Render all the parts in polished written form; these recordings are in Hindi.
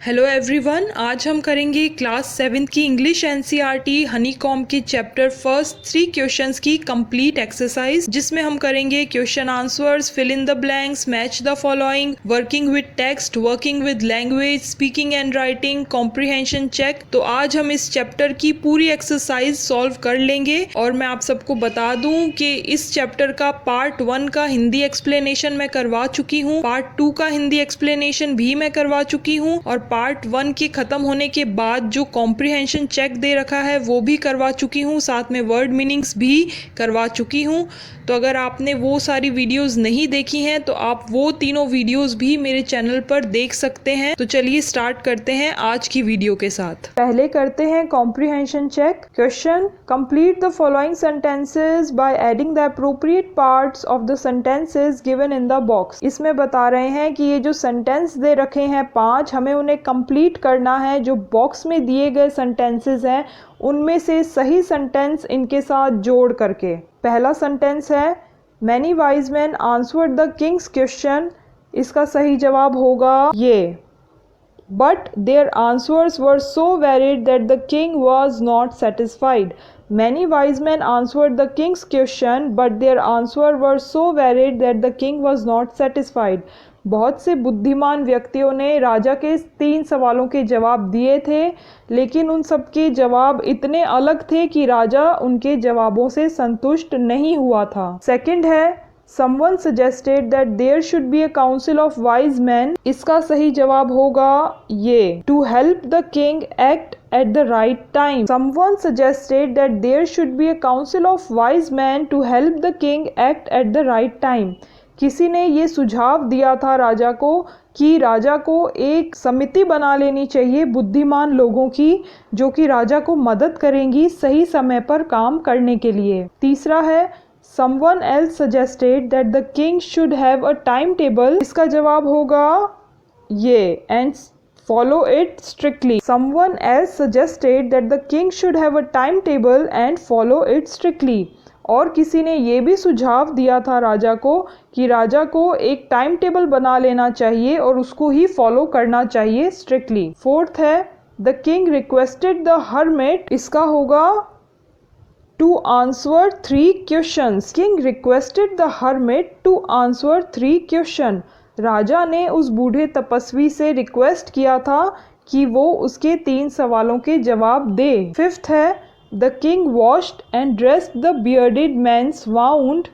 हेलो एवरीवन, आज हम करेंगे क्लास 7 की इंग्लिश एनसीईआरटी हनीकॉम के चैप्टर फर्स्ट 3 क्वेश्चंस की कंप्लीट एक्सरसाइज, जिसमें हम करेंगे question answers, fill in the blanks, match the following, working with text, working with language, speaking and writing, comprehension check. तो आज हम इस चैप्टर की पूरी एक्सरसाइज सॉल्व कर लेंगे। और मैं आप सबको बता दूं कि इस चैप्टर का पार्ट 1 का हिंदी एक्सप्लेनेशन मैं करवा चुकी हूँ, पार्ट 2 का हिंदी एक्सप्लेनेशन भी मैं करवा चुकी हूँ, और पार्ट 1 के खत्म होने के बाद जो कॉम्प्रिहेंशन चेक दे रखा है वो भी करवा चुकी हूँ, साथ में वर्ड मीनिंग्स भी करवा चुकी हूँ। तो अगर आपने वो सारी वीडियोस नहीं देखी हैं तो आप वो तीनों वीडियोस भी मेरे चैनल पर देख सकते हैं। तो चलिए स्टार्ट करते हैं आज की वीडियो के साथ। पहले करते हैं comprehension check. Question, complete the following sentences by adding the appropriate parts of the sentences given in the box. इसमें बता रहे हैं कि ये जो सेंटेंस दे रखे हैं 5, हमें उन्हें कंप्लीट करना है। जो बॉक्स में दिए गए सेंटेंसेस हैं उनमें से सही सेंटेंस इनके साथ जोड़ करके। पहला सेंटेंस है, many wise man answered the Kings question. इसका सही जवाब होगा ये, but their answers were so varied that the king was not satisfied. Many wise men answered the king's question, but their answer were so varied that the king was not satisfied. बहुत से बुद्धिमान व्यक्तियों ने राजा के 3 सवालों के जवाब दिए थे, लेकिन उन सब के जवाब इतने अलग थे कि राजा उनके जवाबों से संतुष्ट नहीं हुआ था। सेकंड है, someone suggested that there should be a council of wise men. इसका सही जवाब होगा ये, to help the king act at the right time. Someone suggested that there should be a council of wise men to help the king act at the right time. किसी ने ये सुझाव दिया था राजा को कि राजा को एक समिति बना लेनी चाहिए बुद्धिमान लोगों की, जो कि राजा को मदद करेंगी सही समय पर काम करने के लिए। तीसरा है, someone else suggested that the king should have a timetable. इसका जवाब होगा ये, and follow it strictly. Someone else suggested that the king should have a timetable and follow it strictly. और किसी ने ये भी सुझाव दिया था राजा को कि राजा को एक टाइम टेबल बना लेना चाहिए और उसको ही फॉलो करना चाहिए स्ट्रिक्टली। फोर्थ है, the king requested the hermit. इसका होगा to answer 3 questions. King requested the hermit to answer 3 questions. राजा ने उस बूढ़े तपस्वी से रिक्वेस्ट किया था कि वो उसके 3 सवालों के जवाब दे। फिफ्थ है, the king washed and dressed the bearded man's wound.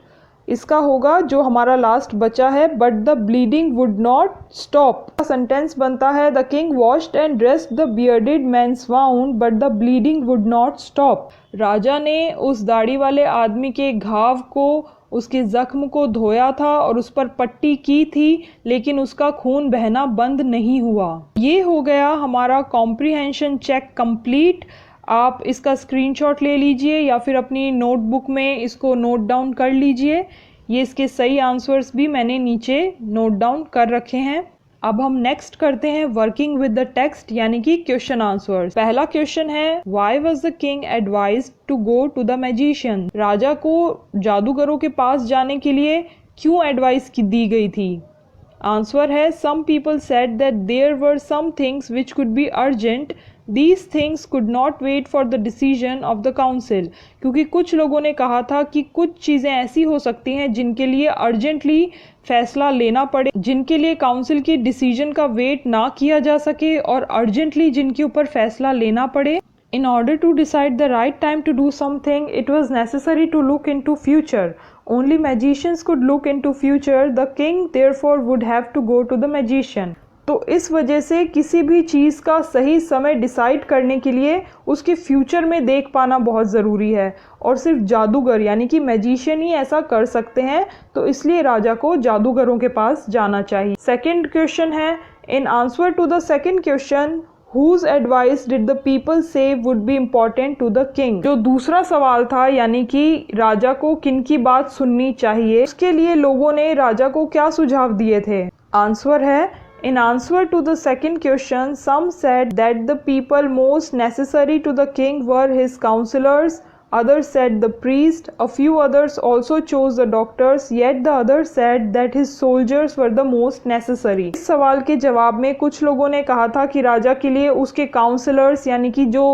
इसका होगा जो हमारा लास्ट बचा है, but the bleeding would not stop. Sentence बनता है, the king washed and dressed the bearded man's wound but the bleeding would not stop. राजा ने उस दाढ़ी वाले आदमी के घाव को, उसके जख्म को धोया था और उस पर पट्टी की थी, लेकिन उसका खून बहना बंद नहीं हुआ। ये हो गया हमारा कॉम्प्रिहेंशन चेक कंप्लीट। आप इसका स्क्रीनशॉट ले लीजिए या फिर अपनी नोटबुक में इसको नोट डाउन कर लीजिए। ये इसके सही आंसर्स भी मैंने नीचे नोट डाउन कर रखे हैं। अब हम नेक्स्ट करते हैं वर्किंग विद द टेक्स्ट, यानी कि क्वेश्चन आंसर्स। पहला क्वेश्चन है, why was the king advised to go to the magician. राजा को जादूगरों के पास जाने के लिए क्यों एडवाइस दी गई थी? आंसर है, some people said that there were some things which could be urgent, These things could not wait for the decision of the council. क्योंकि कुछ लोगों ने कहा था कि कुछ चीज़ें ऐसी हो सकती हैं जिनके लिए अर्जेंटली फैसला लेना पड़े, जिनके लिए काउंसिल की डिसीजन का वेट ना किया जा सके और अर्जेंटली जिनके ऊपर फैसला लेना पड़े। In order to decide the right time to do something, it was necessary to look into future. Only magicians could look into future. The king therefore would have to go to the magician. तो इस वजह से किसी भी चीज़ का सही समय डिसाइड करने के लिए उसके फ्यूचर में देख पाना बहुत ज़रूरी है, और सिर्फ जादूगर यानी कि मैजिशियन ही ऐसा कर सकते हैं, तो इसलिए राजा को जादूगरों के पास जाना चाहिए। सेकंड क्वेश्चन है, in answer to the second question, Whose advice did the people say would be important to the king? जो दूसरा सवाल था, यानी कि राजा को किन की बात सुननी चाहिए, उसके लिए लोगों ने राजा को क्या सुझाव दिए थे? आंसर है, in answer to the second question, some said that the people most necessary to the king were his counselors. Others said the priest. A few others also chose the doctors, yet the others said that his soldiers were the most necessary. इस सवाल के जवाब में कुछ लोगों ने कहा था कि राजा के लिए उसके काउंसलर्स यानी कि जो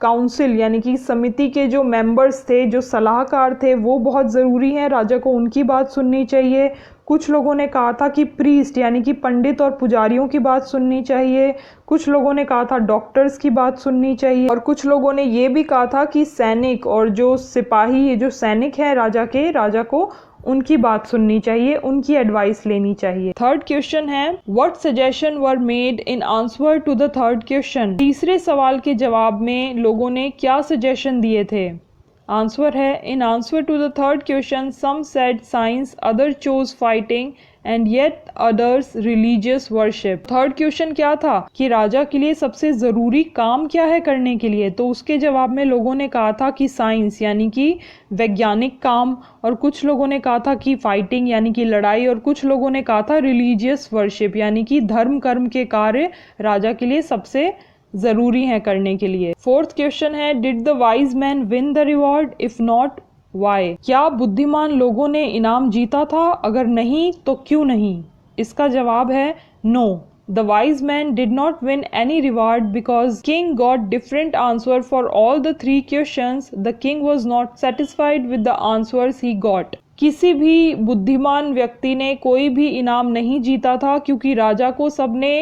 काउंसिल यानी कि समिति के जो मेंबर्स थे, जो सलाहकार थे, वो बहुत ज़रूरी हैं, राजा को उनकी बात सुननी चाहिए। कुछ लोगों ने कहा था कि प्रीस्ट यानी कि पंडित और पुजारियों की बात सुननी चाहिए। कुछ लोगों ने कहा था डॉक्टर्स की बात सुननी चाहिए। और कुछ लोगों ने ये भी कहा था कि सैनिक और जो सिपाही, ये जो सैनिक हैं राजा को उनकी बात सुननी चाहिए, उनकी एडवाइस लेनी चाहिए। थर्ड क्वेश्चन है, what suggestion were made in answer to the third question. तीसरे सवाल के जवाब में लोगों ने क्या सजेशन दिए थे? आंसर है, in answer to the third question some said science, other chose fighting and yet others religious worship. Third question क्या था कि राजा के लिए सबसे ज़रूरी काम क्या है करने के लिए? तो उसके जवाब में लोगों ने कहा था कि साइंस यानी कि वैज्ञानिक काम, और कुछ लोगों ने कहा था कि फाइटिंग यानी कि लड़ाई, और कुछ लोगों ने कहा था रिलीजियस वर्शिप यानी कि धर्म कर्म के कार्य राजा के लिए सबसे ज़रूरी हैं करने के लिए। फोर्थ क्वेश्चन है, did the wise man win the reward? If not why? क्या बुद्धिमान लोगों ने इनाम जीता था? अगर नहीं तो क्यों नहीं? इसका जवाब है no. The wise man did not win any reward because king got different answer for all the three questions. The king was not satisfied with the answers he got. किसी भी बुद्धिमान व्यक्ति ने कोई भी इनाम नहीं जीता था क्योंकि राजा को सबने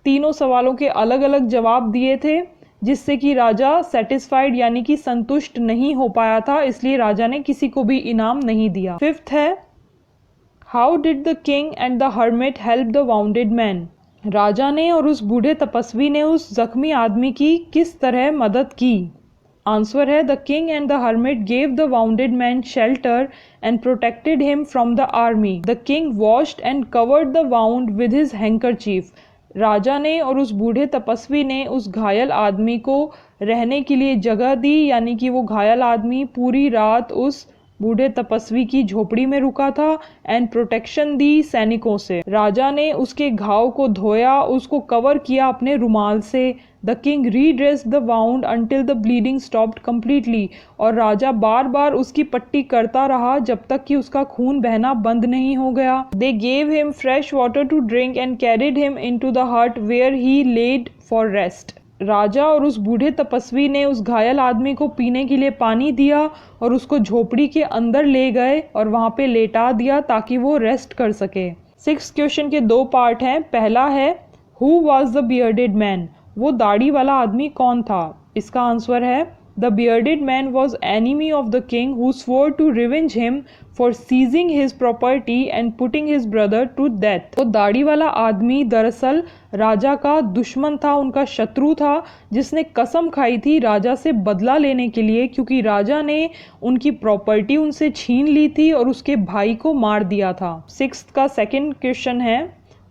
तीनों सवालों के अलग अलग जवाब दिए थे, जिससे कि राजा सेटिस्फाइड यानी कि संतुष्ट नहीं हो पाया था, इसलिए राजा ने किसी को भी इनाम नहीं दिया। फिफ्थ है, how did the king and the hermit help the wounded man? राजा ने और उस बूढ़े तपस्वी ने उस जख्मी आदमी की किस तरह मदद की? आंसर है, the king and the hermit gave the wounded man shelter and protected him from the army. The king washed and covered the wound with his handkerchief. राजा ने और उस बूढ़े तपस्वी ने उस घायल आदमी को रहने के लिए जगह दी, यानी कि वो घायल आदमी पूरी रात उस बूढ़े तपस्वी की झोपड़ी में रुका था, एंड प्रोटेक्शन दी सैनिकों से। राजा ने उसके घाव को धोया, उसको कवर किया अपने रुमाल से। The king redressed the wound until the bleeding stopped completely. और राजा बार बार उसकी पट्टी करता रहा जब तक कि उसका खून बहना बंद नहीं हो गया। They gave him fresh water to drink and carried him into the hut where he laid for rest. राजा और उस बूढ़े तपस्वी ने उस घायल आदमी को पीने के लिए पानी दिया और उसको झोपड़ी के अंदर ले गए और वहाँ पे लेटा दिया ताकि वो रेस्ट कर सके। सिक्स्थ क्वेश्चन के दो पार्ट हैं। पहला है, who was the bearded man? वो दाढ़ी वाला आदमी कौन था? इसका आंसर है, the bearded man was enemy of the king who swore to revenge him for seizing his property and putting his brother to death. वो दाढ़ी वाला आदमी दरअसल राजा का दुश्मन था, उनका शत्रु था, जिसने कसम खाई थी राजा से बदला लेने के लिए, क्योंकि राजा ने उनकी प्रॉपर्टी उनसे छीन ली थी और उसके भाई को मार दिया था। सिक्स्थ का सेकंड क्वेश्चन है,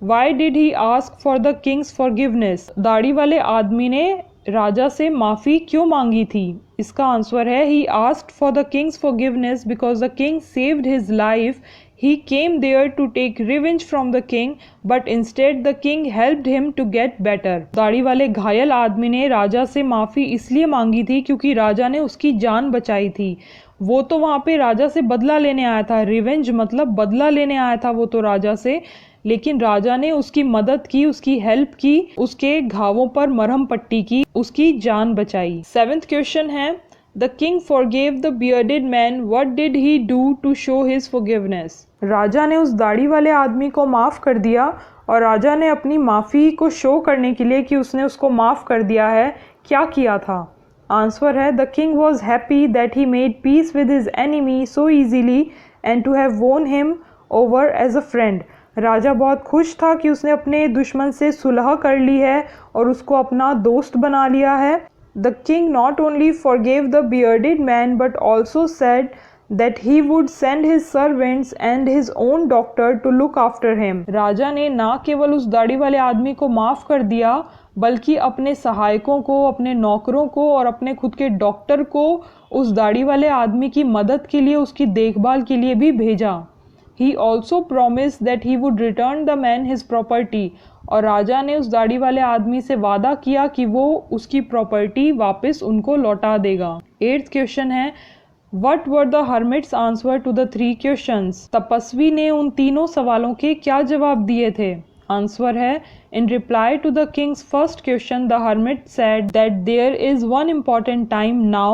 why did he ask for the Kings forgiveness? दाढ़ी वाले आदमी ने राजा से माफ़ी क्यों मांगी थी? इसका आंसर है, he asked for the Kings forgiveness because the king saved his life. He came there to take revenge from the king, but instead the king helped him to get better. दाढ़ी वाले घायल आदमी ने राजा से माफ़ी इसलिए मांगी थी क्योंकि राजा ने उसकी जान बचाई थी। वो तो वहाँ पे राजा से बदला लेने आया था, रिवेंज मतलब बदला लेने आया था वो तो राजा से, लेकिन राजा ने उसकी मदद की, उसकी हेल्प की, उसके घावों पर मरहम पट्टी की, उसकी जान बचाई। सेवेंथ क्वेश्चन है, The king forgave the bearded man. What did he do to show his forgiveness? राजा ने उस दाढ़ी वाले आदमी को माफ़ कर दिया और राजा ने अपनी माफ़ी को शो करने के लिए कि उसने उसको माफ़ कर दिया है, क्या किया था? आंसर है, The king was happy that he made peace with his enemy so easily and to have won him over as a friend. राजा बहुत खुश था कि उसने अपने दुश्मन से सुलह कर ली है और उसको अपना दोस्त बना लिया है। The king not only forgave the bearded man but also said that he would send his servants and his own doctor to look after him. राजा ने ना केवल उस दाढ़ी वाले आदमी को माफ़ कर दिया बल्कि अपने सहायकों को, अपने नौकरों को और अपने खुद के डॉक्टर को उस दाढ़ी वाले आदमी की मदद के लिए, उसकी देखभाल के लिए भी भेजा। He also promised that he would return the man his property. और राजा ने उस दाढ़ी वाले आदमी से वादा किया कि वो उसकी प्रॉपर्टी वापस उनको लौटा देगा। एट्थ क्वेश्चन है, What were the hermit's answer to the 3 questions? तपस्वी ने उन तीनों सवालों के क्या जवाब दिए थे? आंसर है, in reply to the king's first question, the hermit said that there is one important time now.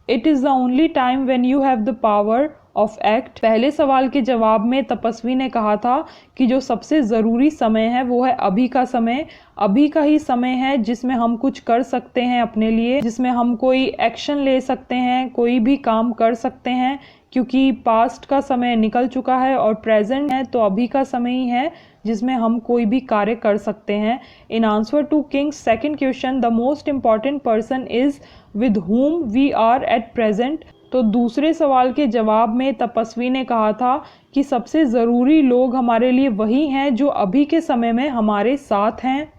It is the only time when you have the power of act. पहले सवाल के जवाब में तपस्वी ने कहा था कि जो सबसे ज़रूरी समय है वो है अभी का समय। अभी का ही समय है जिसमें हम कुछ कर सकते हैं अपने लिए, जिसमें हम कोई एक्शन ले सकते हैं, कोई भी काम कर सकते हैं, क्योंकि पास्ट का समय निकल चुका है और प्रेजेंट है तो अभी का समय ही है जिसमें हम कोई भी कार्य कर सकते हैं। In answer to king's second question, the most important person is with whom we are at present. तो दूसरे सवाल के जवाब में तपस्वी ने कहा था कि सबसे ज़रूरी लोग हमारे लिए वही हैं जो अभी के समय में हमारे साथ हैं।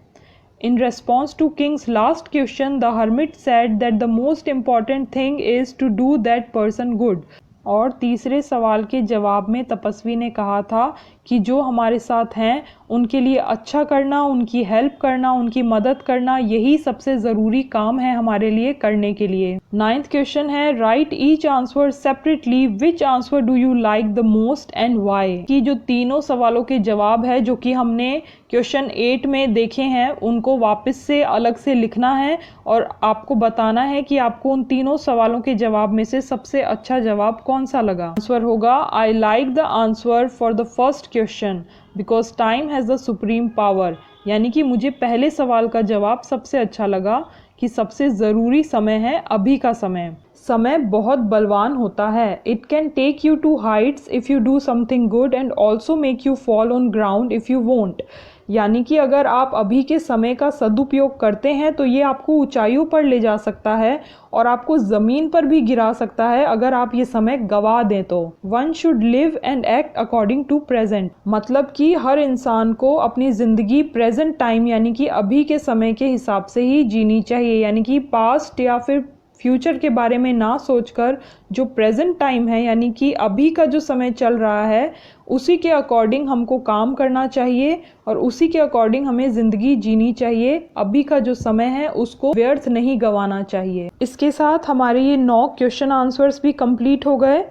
In response to king's last question, the hermit said that the most important thing is to do that person good. और तीसरे सवाल के जवाब में तपस्वी ने कहा था कि जो हमारे साथ हैं उनके लिए अच्छा करना, उनकी हेल्प करना, उनकी मदद करना, यही सबसे ज़रूरी काम है हमारे लिए करने के लिए। 9th क्वेश्चन है, write each answer separately, which answer do you like the most and why. कि जो तीनों सवालों के जवाब है जो कि हमने क्वेश्चन 8 में देखे हैं उनको वापस से अलग से लिखना है और आपको बताना है कि आपको उन तीनों सवालों के जवाब में से सबसे अच्छा जवाब कौन सा लगा। आंसर होगा, I like the answer for the first question because time has the supreme power. यानी कि मुझे पहले सवाल का जवाब सबसे अच्छा लगा कि सबसे ज़रूरी समय है अभी का समय। समय बहुत बलवान होता है। It can take you to heights if you do something good and also make you fall on ground if you won't. यानी कि अगर आप अभी के समय का सदुपयोग करते हैं तो ये आपको ऊंचाइयों पर ले जा सकता है और आपको ज़मीन पर भी गिरा सकता है अगर आप ये समय गवा दें तो। One should live and act according to present, मतलब कि हर इंसान को अपनी ज़िंदगी प्रेजेंट टाइम यानी कि अभी के समय के हिसाब से ही जीनी चाहिए। यानी कि पास्ट या फिर फ्यूचर के बारे में ना सोचकर जो प्रेजेंट टाइम है यानी कि अभी का जो समय चल रहा है उसी के अकॉर्डिंग हमको काम करना चाहिए और उसी के अकॉर्डिंग हमें ज़िंदगी जीनी चाहिए। अभी का जो समय है उसको व्यर्थ नहीं गंवाना चाहिए। इसके साथ हमारे ये 9 क्वेश्चन आंसर्स भी कंप्लीट हो गए।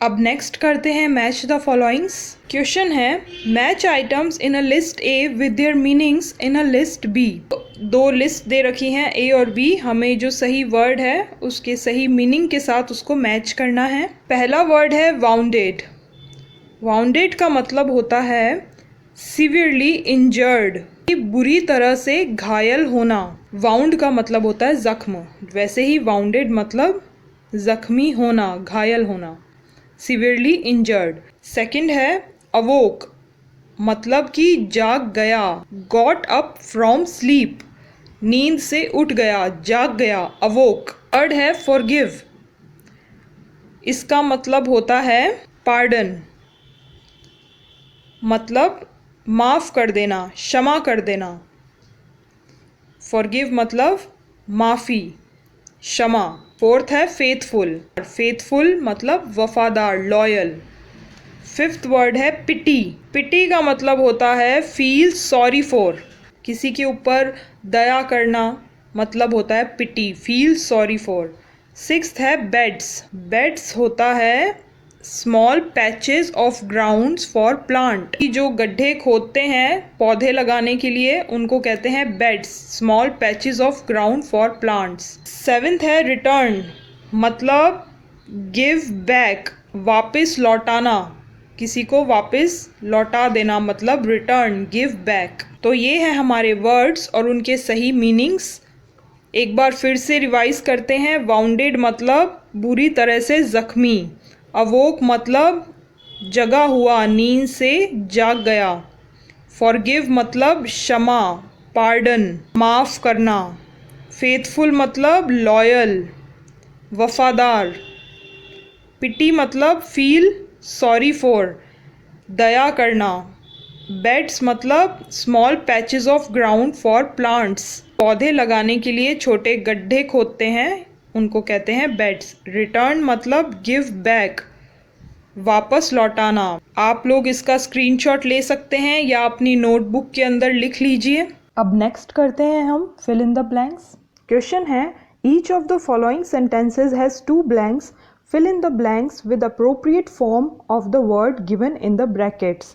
अब नेक्स्ट करते हैं मैच द फॉलोइंग्स। क्वेश्चन है, match items in a list A with their meanings in a list B. 2 list दे रखी हैं ए और बी, हमें जो सही वर्ड है उसके सही मीनिंग के साथ उसको मैच करना है। पहला वर्ड है वाउंडेड। वाउंडेड का मतलब होता है सीवियरली इंजर्ड, बुरी तरह से घायल होना। वाउंड का मतलब होता है जख्म, वैसे ही वाउंडेड मतलब जख्मी होना, घायल होना, सीवियरली इंजर्ड। सेकंड है अवोक, मतलब कि जाग गया। गॉट अप फ्रॉम स्लीप, नींद से उठ गया, जाग गया, अवोक। थर्ड है फॉरगिव, इसका मतलब होता है पार्डन, मतलब माफ़ कर देना, क्षमा कर देना। फॉरगिव मतलब माफ़ी, क्षमा। फोर्थ है फेथफुल, फेथफुल मतलब वफादार, लॉयल। फिफ्थ वर्ड है पिटी। पिटी का मतलब होता है फील सॉरी फॉर, किसी के ऊपर दया करना, मतलब होता है पिटी, फील सॉरी फॉर। सिक्स्थ है बेड्स। बेड्स होता है small patches of grounds for plant, जो गड्ढे खोदते हैं पौधे लगाने के लिए उनको कहते हैं beds, small patches of ground for plants. Seventh है रिटर्न, मतलब गिव बैक, वापस लौटाना, किसी को वापस लौटा देना, मतलब रिटर्न, गिव बैक। तो ये है हमारे वर्ड्स और उनके सही मीनिंग्स। एक बार फिर से रिवाइज करते हैं। वाउंडेड मतलब बुरी तरह से जख्मी, अवोक मतलब जगा हुआ, नींद से जाग गया, फॉरगिव मतलब क्षमा, पार्डन, माफ़ करना, फेथफुल मतलब लॉयल, वफादार, पिटी मतलब फील सॉरी फॉर, दया करना, बेड्स मतलब small patches of ground for plants, पौधे लगाने के लिए छोटे गड्ढे खोदते हैं उनको कहते हैं बेड्स। रिटर्न मतलब गिव बैक, वापस लौटाना। आप लोग इसका स्क्रीनशॉट ले सकते हैं या अपनी नोटबुक के अंदर लिख लीजिए। अब नेक्स्ट करते हैं हम fill in the blanks. Question है, each of the following sentences has 2 blanks, Fill in the blanks with appropriate form of the word given in the brackets.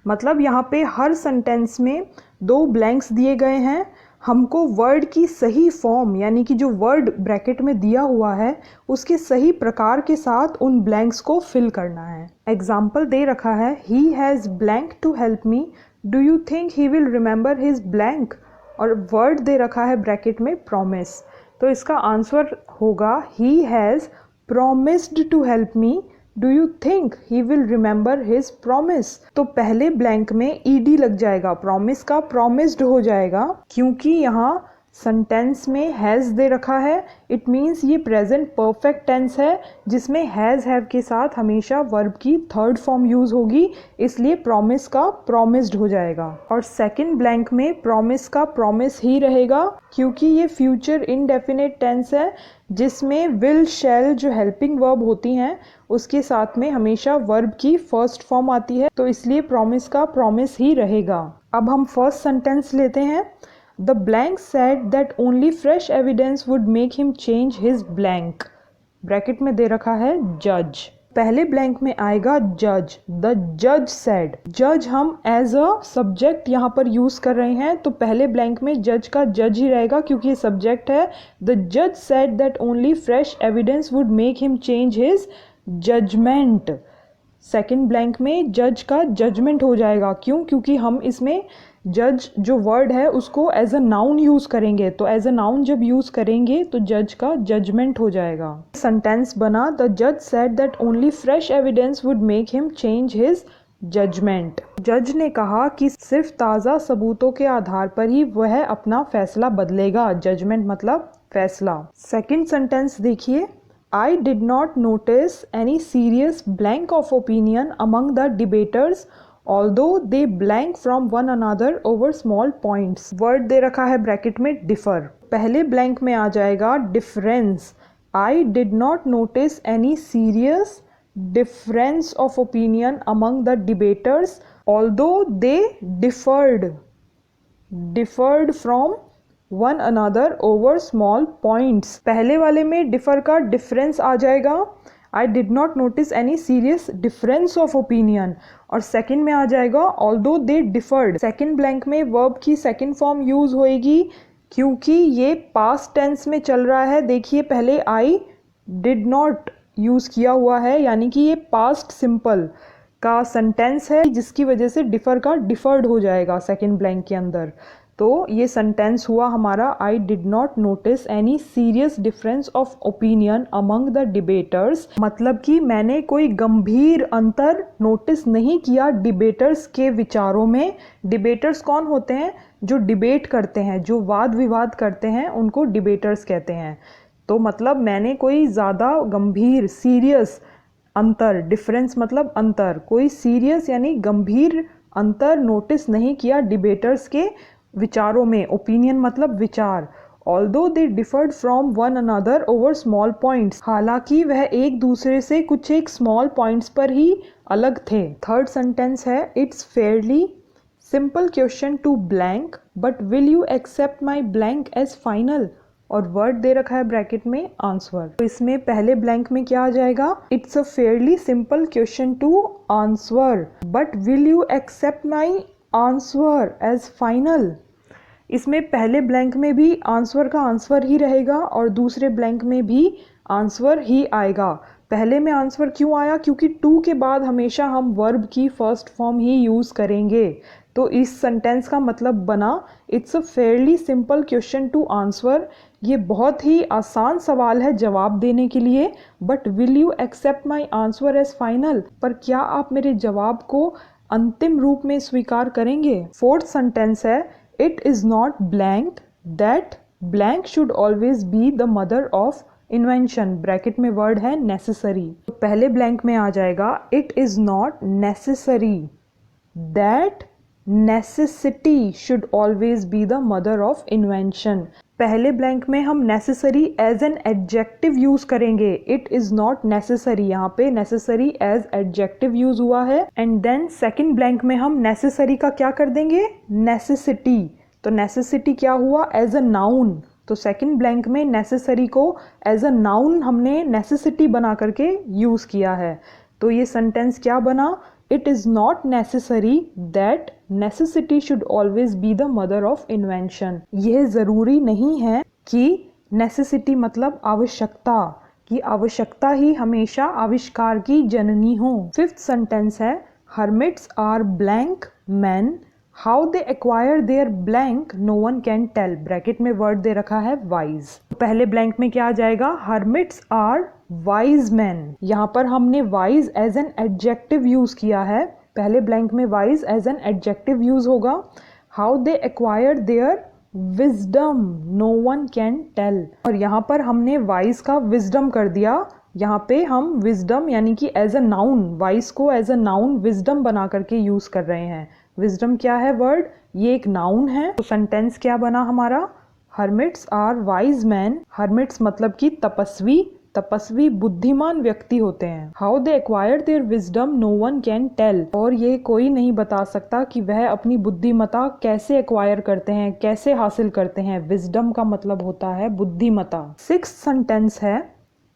मतलब यहाँ पे हर सेंटेंस में 2 ब्लैंक्स दिए गए हैं, हमको वर्ड की सही फॉर्म यानी कि जो वर्ड ब्रैकेट में दिया हुआ है उसके सही प्रकार के साथ उन ब्लैंक्स को फिल करना है। एग्जाम्पल दे रखा है, he has blank to help me, do you think he will remember his blank, और वर्ड दे रखा है ब्रैकेट में प्रॉमिस। तो इसका आंसर होगा he has promised to help me, do you think he will remember his promise? तो पहले ब्लैंक में ed लग जाएगा, promise का promised हो जाएगा, क्योंकि यहाँ सेंटेंस में हैज़ दे रखा है। इट मीन्स ये प्रेजेंट परफेक्ट टेंस है जिसमें हैज़ हैव के साथ हमेशा वर्ब की थर्ड फॉर्म यूज़ होगी, इसलिए प्रॉमिस का प्रॉमिस्ड हो जाएगा। और सेकंड ब्लैंक में प्रॉमिस का प्रॉमिस ही रहेगा क्योंकि ये फ्यूचर इनडेफिनेट टेंस है जिसमें विल शैल जो हेल्पिंग वर्ब होती हैं उसके साथ में हमेशा वर्ब की फर्स्ट फॉर्म आती है, तो इसलिए प्रॉमिस का प्रॉमिस ही रहेगा। अब हम फर्स्ट सेंटेंस लेते हैं। The blank said that only fresh evidence would make him change his blank. Bracket में दे रखा है जज, पहले ब्लैंक में आएगा जज। द जज सेड, जज हम एज अ सब्जेक्ट यहाँ पर यूज कर रहे हैं, तो पहले ब्लैंक में जज का जज ही रहेगा क्योंकि ये सब्जेक्ट है। द जज said that only fresh evidence would make him change his judgment. Second blank में जज का जजमेंट हो जाएगा, क्यों? क्योंकि हम इसमें जज जो वर्ड है उसको एज अ नाउन यूज़ करेंगे, तो एज अ नाउन जब यूज़ करेंगे तो जज का जजमेंट हो जाएगा। सेंटेंस बना, द जज said that only fresh evidence would make him change his judgment. जज ने कहा कि सिर्फ ताज़ा सबूतों के आधार पर ही वह अपना फैसला बदलेगा। जजमेंट मतलब फैसला। सेकेंड सेंटेंस देखिए, I did not notice any serious blank of opinion among the debaters, although they blank from one another over small points. Word दे रखा है ब्रैकेट में differ, पहले ब्लैंक में आ जाएगा difference. I did not notice any serious difference of opinion among the debaters, although they differed from one another over small points. पहले वाले में डिफर का डिफरेंस आ जाएगा, I did not notice any serious difference of opinion, और सेकंड में आ जाएगा although they deferred. Second blank में वर्ब की सेकंड फॉर्म यूज होएगी क्योंकि ये पास्ट टेंस में चल रहा है। देखिए पहले आई डिड नॉट यूज किया हुआ है, यानी कि ये पास्ट सिंपल का सेंटेंस है जिसकी वजह से डिफर का डिफर्ड हो जाएगा सेकंड ब्लैंक के अंदर। तो ये सेंटेंस हुआ हमारा, I did not notice any serious difference of opinion among the debtors, मतलब कि मैंने कोई गंभीर अंतर नोटिस नहीं किया डिबेटर्स के विचारों में। डिबेटर्स कौन होते हैं? जो डिबेट करते हैं, जो वाद विवाद करते हैं, उनको डिबेटर्स कहते हैं। तो मतलब मैंने कोई ज़्यादा गंभीर सीरियस अंतर, डिफरेंस मतलब अंतर, कोई सीरियस यानी गंभीर अंतर नोटिस नहीं किया डिबेटर्स के विचारों में। ओपिनियन मतलब विचार। Although they deferred from one another over small points, हालांकि वह एक दूसरे से कुछ एक स्मॉल पॉइंट्स पर ही अलग थे। थर्ड सेंटेंस है, it's fairly simple question to blank but will you accept my blank as final, और वर्ड दे रखा है ब्रैकेट में आंसर। तो इसमें पहले ब्लैंक में क्या आ जाएगा? It's a fairly simple question to answer but will you accept my answer as final. इसमें पहले ब्लैंक में भी आंसर का आंसर ही रहेगा और दूसरे ब्लैंक में भी आंसर ही आएगा। पहले में आंसर क्यों आया? क्योंकि टू के बाद हमेशा हम वर्ब की फर्स्ट फॉर्म ही यूज़ करेंगे। तो इस सेंटेंस का मतलब बना, it's a fairly simple question to answer, ये बहुत ही आसान सवाल है जवाब देने के लिए। But will you accept my answer as final, पर क्या आप मेरे जवाब को अंतिम रूप में स्वीकार करेंगे? फोर्थ सेंटेंस है, it is not blank that blank should always be the mother of invention. Bracket में वर्ड है नेसेसरी, तो पहले ब्लैंक में आ जाएगा, it is not necessary that necessity should always be the mother of invention. पहले ब्लैंक में हम necessary as an adjective use करेंगे। इट इज नॉट नेसेसरी, यहाँ पे नेसेसरी एज एडजेक्टिव यूज हुआ है। एंड देन सेकंड ब्लैंक में हम नेसेसरी का क्या कर देंगे? नेसेसिटी। तो नेसेसिटी क्या हुआ? As a noun. तो तो सेकंड ब्लैंक में नेसेसरी को एज अ नाउन हमने नेसेसिटी बना करके यूज़ किया है। तो ये सेंटेंस क्या बना? It is not necessary that necessity should always be the mother of invention. यह ज़रूरी नहीं है कि नेसेसिटी मतलब आवश्यकता, कि आवश्यकता ही हमेशा आविष्कार की जननी हो। फिफ्थ सेंटेंस है hermits are blank man, how they acquire their blank no one can tell. Bracket में वर्ड दे रखा है वाइज। पहले ब्लैंक में क्या आ जाएगा? Hermits are wise man. यहाँ पर हमने wise as an adjective use किया है। पहले ब्लैंक में wise as an adjective use होगा। How they acquire their wisdom no one can tell. और यहाँ पर हमने वाइज का विजडम कर दिया। यहाँ पे हम विजडम यानी कि एज अ नाउन, वाइज को एज अ नाउन विजडम बना करके यूज कर रहे हैं। विजडम क्या है वर्ड? ये एक नाउन है। तो सेंटेंस क्या बना हमारा? Hermits are wise man. Hermits मतलब कि तपस्वी, तपस्वी बुद्धिमान व्यक्ति होते हैं। How they acquire their wisdom no one can tell. और ये कोई नहीं बता सकता कि वह अपनी बुद्धिमता कैसे एक्वायर करते हैं, कैसे हासिल करते हैं। विजडम का मतलब होता है बुद्धिमता। सिक्स्थ सेंटेंस है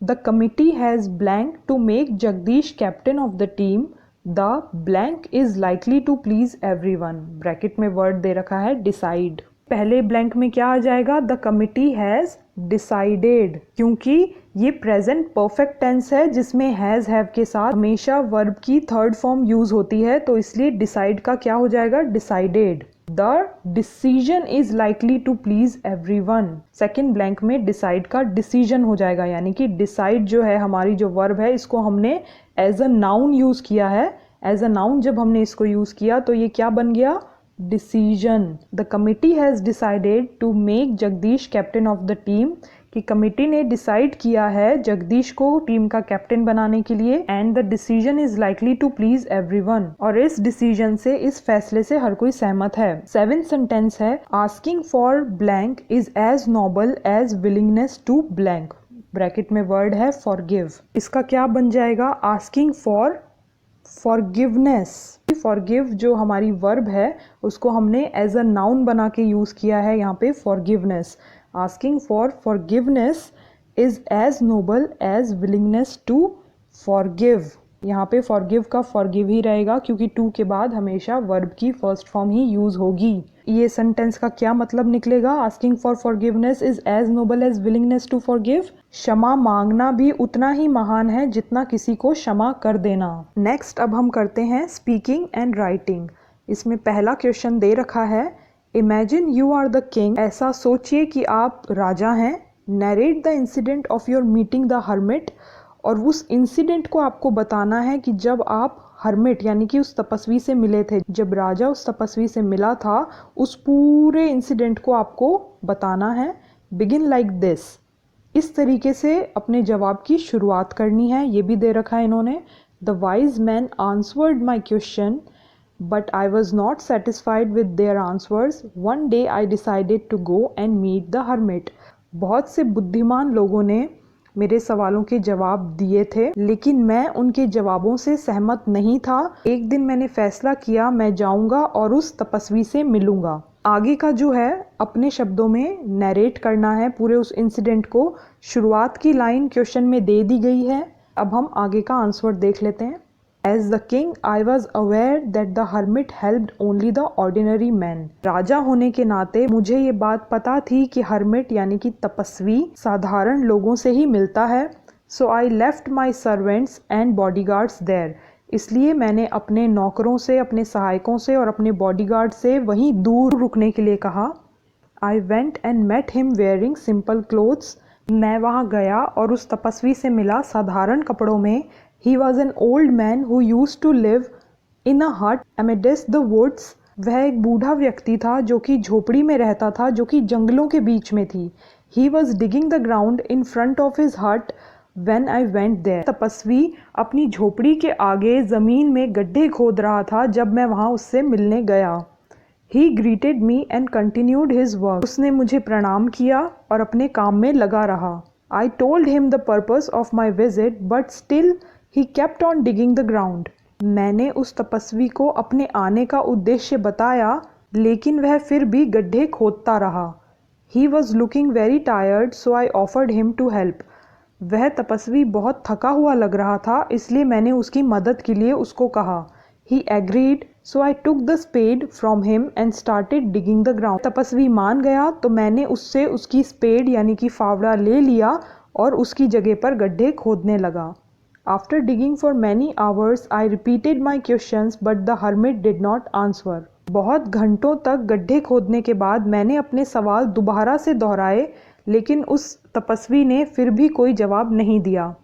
the committee has blank to make Jagdish captain of the team, the blank is likely to please everyone. Bracket में वर्ड दे रखा है डिसाइड। पहले ब्लैंक में क्या आ जाएगा? द कमिटी हैज डिसाइडेड, क्योंकि ये प्रेजेंट परफेक्ट टेंस है जिसमें हैज हैव के साथ हमेशा वर्ब की थर्ड फॉर्म यूज होती है, तो इसलिए डिसाइड का क्या हो जाएगा? Decided. The decision is likely to please everyone. Second blank में डिसाइड का डिसीजन हो जाएगा, यानी कि डिसाइड जो है हमारी जो वर्ब है इसको हमने एज अ नाउन यूज किया है। एज अ नाउन जब हमने इसको यूज किया तो ये क्या बन गया? Decision. The committee has decided to make Jagdish captain of the team, कि कमिटी ने डिसाइड किया है जगदीश को टीम का कैप्टन बनाने के लिए। And the decision is likely to please everyone, और इस डिसीजन से, इस फैसले से हर कोई सहमत है। सेवेंथ सेंटेंस है asking for blank is as noble as willingness to blank. Bracket में वर्ड है फॉरगिव। इसका क्या बन जाएगा? Asking for forgiveness. फॉरगिव जो हमारी वर्ब है उसको हमने एज अ नाउन बना के यूज किया है यहाँ पे forgiveness. Asking for forgiveness is as noble as willingness to forgive. यहाँ पे फॉरगिव का फॉरगिव ही रहेगा क्योंकि टू के बाद हमेशा वर्ब की फर्स्ट फॉर्म ही यूज होगी। ये सेंटेंस का क्या मतलब निकलेगा? Asking for forgiveness is as noble as willingness to forgive. क्षमा मांगना भी उतना ही महान है जितना किसी को क्षमा कर देना। नेक्स्ट अब हम करते हैं स्पीकिंग एंड राइटिंग। इसमें पहला क्वेश्चन दे रखा है imagine you are the king. ऐसा सोचिए कि आप राजा हैं। Narrate the incident of your meeting the hermit. और उस इंसिडेंट को आपको बताना है कि जब आप हर्मिट यानी कि उस तपस्वी से मिले थे, जब राजा उस तपस्वी से मिला था, उस पूरे इंसिडेंट को आपको बताना है। Begin like this. इस तरीके से अपने जवाब की शुरुआत करनी है। ये भी दे रखा है इन्होंने। The wise man answered my question but I was not satisfied with their answers. One day I decided to go and meet the hermit. बहुत से बुद्धिमान लोगों ने मेरे सवालों के जवाब दिए थे, लेकिन मैं उनके जवाबों से सहमत नहीं था। एक दिन मैंने फैसला किया मैं जाऊंगा और उस तपस्वी से मिलूंगा। आगे का जो है अपने शब्दों में नरेट करना है पूरे उस इंसिडेंट को। शुरुआत की लाइन क्वेश्चन में दे दी गई है। अब हम आगे का आंसर देख लेते हैं। As the king, I was aware that the hermit helped only the ordinary man. राजा होने के नाते मुझे ये बात पता थी कि हर्मिट यानी कि तपस्वी साधारण लोगों से ही मिलता है। So I left my servants and bodyguards there. इसलिए मैंने अपने नौकरों से, अपने सहायकों से और अपने बॉडीगार्ड से वहीं दूर रुकने के लिए कहा। I went and met him wearing simple clothes. मैं वहाँ गया और उस तपस्वी से मिला साधारण कपड़ों में। He was an old man who used to live in a hut amidst the woods. वह एक बूढ़ा व्यक्ति था जो कि झोपड़ी में रहता था, जो कि जंगलों के बीच में थी। He was digging the ground in front of his hut when I went there. तपस्वी अपनी झोपड़ी के आगे जमीन में गड्ढे खोद रहा था जब मैं वहाँ उससे मिलने गया। He greeted me and continued his work. उसने मुझे प्रणाम किया और अपने काम में लगा रहा। I told him the purpose of my visit, but still he kept on digging the ground. मैंने उस तपस्वी को अपने आने का उद्देश्य बताया, लेकिन वह फिर भी गड्ढे खोदता रहा। He was looking very tired, so I offered him to help. वह तपस्वी बहुत थका हुआ लग रहा था, इसलिए मैंने उसकी मदद के लिए उसको कहा. He agreed, so I took the spade from him and started digging the ground. तपस्वी मान गया, तो मैंने उससे उसकी स्पेड यानी कि फावड़ा ले लिया और उसकी जगह पर गड्ढे खोदने लगा. After digging for many hours, I repeated my questions, but the hermit did not answer. बहुत घंटों तक गड्ढे खोदने के बाद मैंने अपने सवाल दोबारा से दोहराए, लेकिन उस तपस्वी ने फिर भी कोई जवाब नहीं दिया.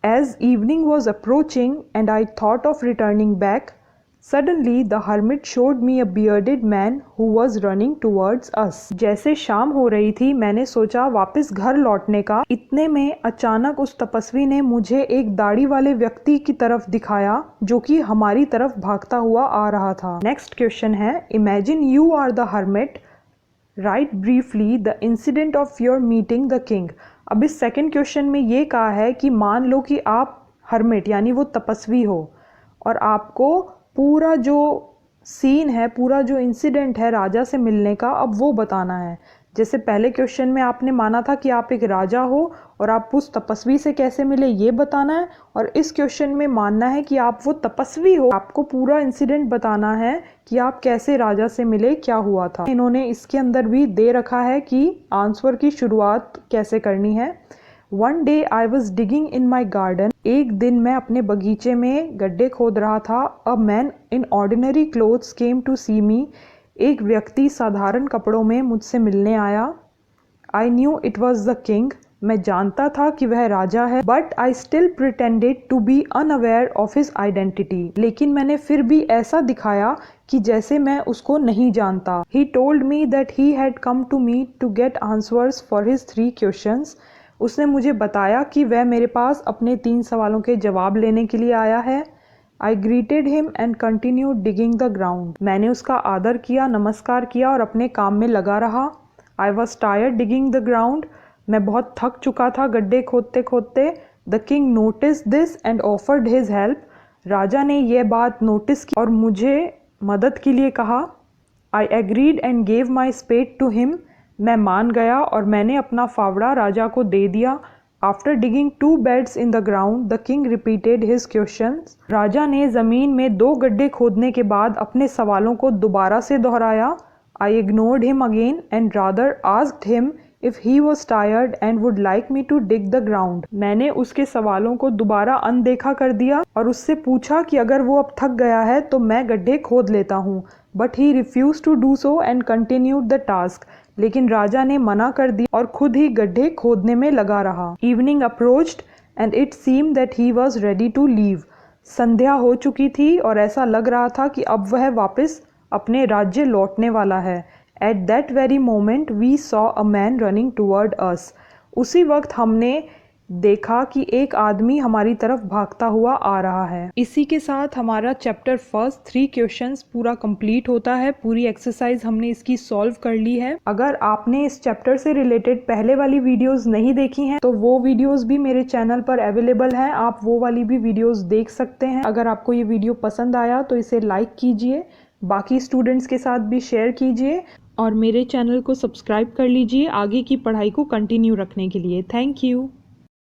As evening was approaching and I thought of returning back, suddenly the hermit showed me a bearded man who was running towards us. जैसे शाम हो रही थी, मैंने सोचा वापस घर लौटने का. इतने में अचानक उस तपस्वी ने मुझे एक दाढ़ी वाले व्यक्ति की तरफ दिखाया जो कि हमारी तरफ भागता हुआ आ रहा था. नेक्स्ट क्वेश्चन है, imagine you are the hermit. Write briefly the incident of your meeting the king. अब इस सेकंड क्वेश्चन में ये कहा है कि मान लो कि आप हर्मिट यानी वो तपस्वी हो और आपको पूरा जो सीन है, पूरा जो इंसिडेंट है राजा से मिलने का, अब वो बताना है. जैसे पहले क्वेश्चन में आपने माना था कि आप एक राजा हो और आप उस तपस्वी से कैसे मिले ये बताना है, और इस क्वेश्चन में मानना है कि आप वो तपस्वी हो. आपको पूरा इंसिडेंट बताना है कि आप कैसे राजा से मिले, क्या हुआ था. इन्होंने इसके अंदर भी दे रखा है कि आंसर की शुरुआत कैसे करनी है. One day I was digging in my garden. एक दिन मैं अपने बगीचे में गड्ढे खोद रहा था. A man in ordinary clothes came to see me. एक व्यक्ति साधारण कपड़ों में मुझसे मिलने आया. I knew it was the king. मैं जानता था कि वह राजा है. But I still pretended to be unaware of his identity. लेकिन मैंने फिर भी ऐसा दिखाया कि जैसे मैं उसको नहीं जानता. He told me that he had come to me to get answers for his 3 questions. उसने मुझे बताया कि वह मेरे पास अपने 3 सवालों के जवाब लेने के लिए आया है. I greeted him and continued digging the ground. मैंने उसका आदर किया, नमस्कार किया और अपने काम में लगा रहा. I was tired digging the ground. मैं बहुत थक चुका था गड्ढे खोदते खोदते. The king noticed this and offered his help. राजा ने यह बात नोटिस की और मुझे मदद के लिए कहा. I agreed and gave my spade to him. मैं मान गया और मैंने अपना फावड़ा राजा को दे दिया. After digging 2 beds in the ground, the king repeated his questions. राजा ने ज़मीन में 2 गड्ढे खोदने के बाद अपने सवालों को दोबारा से दोहराया. I ignored him again and rather asked him if he was tired and would like me to dig the ground. मैंने उसके सवालों को दोबारा अनदेखा कर दिया और उससे पूछा कि अगर वो अब थक गया है तो मैं गड्ढे खोद लेता हूँ. But he refused to do so and continued the task. लेकिन राजा ने मना कर दिया और खुद ही गड्ढे खोदने में लगा रहा. Evening approached and it seemed that he was ready to leave. संध्या हो चुकी थी और ऐसा लग रहा था कि अब वह वापस अपने राज्य लौटने वाला है. At that very moment we saw a man running toward us. उसी वक्त हमने देखा कि एक आदमी हमारी तरफ भागता हुआ आ रहा है. इसी के साथ हमारा चैप्टर फर्स्ट 3 क्वेश्चंस पूरा कंप्लीट होता है. पूरी एक्सरसाइज हमने इसकी सॉल्व कर ली है. अगर आपने इस चैप्टर से रिलेटेड पहले वाली वीडियोस नहीं देखी हैं तो वो वीडियोस भी मेरे चैनल पर अवेलेबल हैं. आप वो वाली भी वीडियोस देख सकते हैं. अगर आपको ये वीडियो पसंद आया तो इसे लाइक कीजिए, बाकी स्टूडेंट्स के साथ भी शेयर कीजिए और मेरे चैनल को सब्सक्राइब कर लीजिए आगे की पढ़ाई को कंटिन्यू रखने के लिए. Thank you.